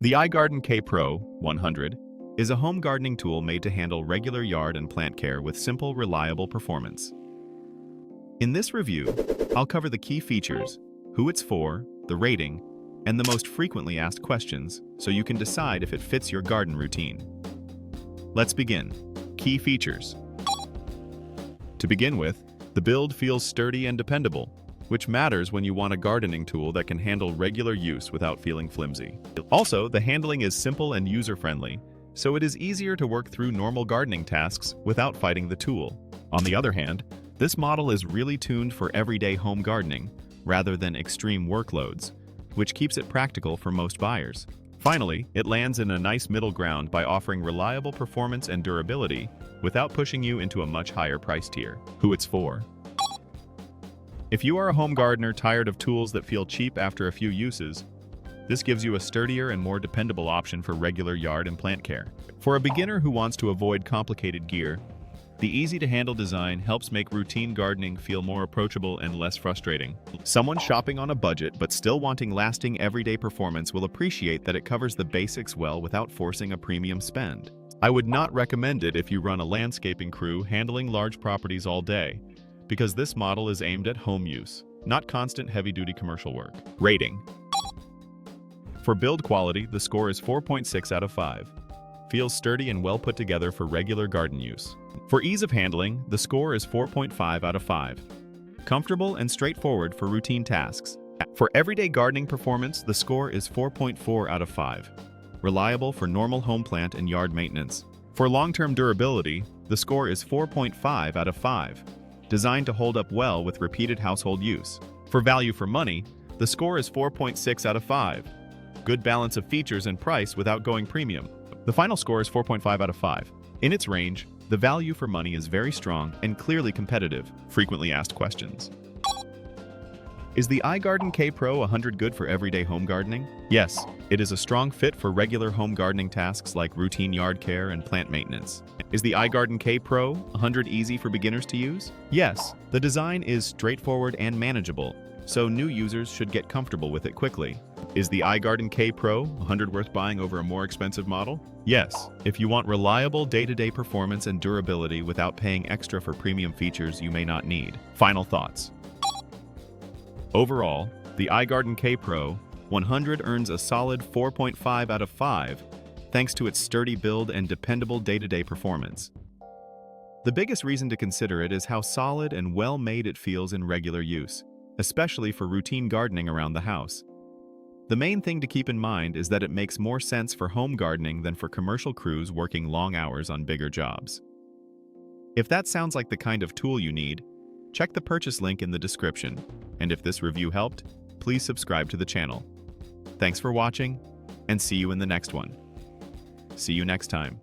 The iGarden K Pro 100 is a home gardening tool made to handle regular yard and plant care with simple, reliable performance. In this review, I'll cover the key features, who it's for, the rating, and the most frequently asked questions so you can decide if it fits your garden routine. Let's begin. Key features. To begin with, the build feels sturdy and dependable, which matters when you want a gardening tool that can handle regular use without feeling flimsy. Also, the handling is simple and user-friendly, so it is easier to work through normal gardening tasks without fighting the tool. On the other hand, this model is really tuned for everyday home gardening rather than extreme workloads, which keeps it practical for most buyers. Finally, it lands in a nice middle ground by offering reliable performance and durability without pushing you into a much higher price tier. Who it's for. If you are a home gardener tired of tools that feel cheap after a few uses, this gives you a sturdier and more dependable option for regular yard and plant care. For a beginner who wants to avoid complicated gear, the easy-to-handle design helps make routine gardening feel more approachable and less frustrating. Someone shopping on a budget but still wanting lasting everyday performance will appreciate that it covers the basics well without forcing a premium spend. I would not recommend it if you run a landscaping crew handling large properties all day, because this model is aimed at home use, not constant heavy-duty commercial work. Rating. For build quality, the score is 4.6 out of 5. Feels sturdy and well put together for regular garden use. For ease of handling, the score is 4.5 out of 5. Comfortable and straightforward for routine tasks. For everyday gardening performance, the score is 4.4 out of 5. Reliable for normal home plant and yard maintenance. For long-term durability, the score is 4.5 out of 5. Designed to hold up well with repeated household use. For value for money, the score is 4.6 out of 5. Good balance of features and price without going premium. The final score is 4.5 out of 5. In its range, the value for money is very strong and clearly competitive. Frequently asked questions. Is the iGarden K Pro 100 good for everyday home gardening? Yes, it is a strong fit for regular home gardening tasks like routine yard care and plant maintenance. Is the iGarden K Pro 100 easy for beginners to use? Yes, the design is straightforward and manageable, so new users should get comfortable with it quickly. Is the iGarden K Pro 100 worth buying over a more expensive model? Yes, if you want reliable day-to-day performance and durability without paying extra for premium features you may not need. Final thoughts. Overall, the iGarden K Pro 100 earns a solid 4.5 out of 5 thanks to its sturdy build and dependable day-to-day performance. The biggest reason to consider it is how solid and well-made it feels in regular use, especially for routine gardening around the house. The main thing to keep in mind is that it makes more sense for home gardening than for commercial crews working long hours on bigger jobs. If that sounds like the kind of tool you need, check the purchase link in the description, and if this review helped, please subscribe to the channel. Thanks for watching, and see you in the next one. See you next time.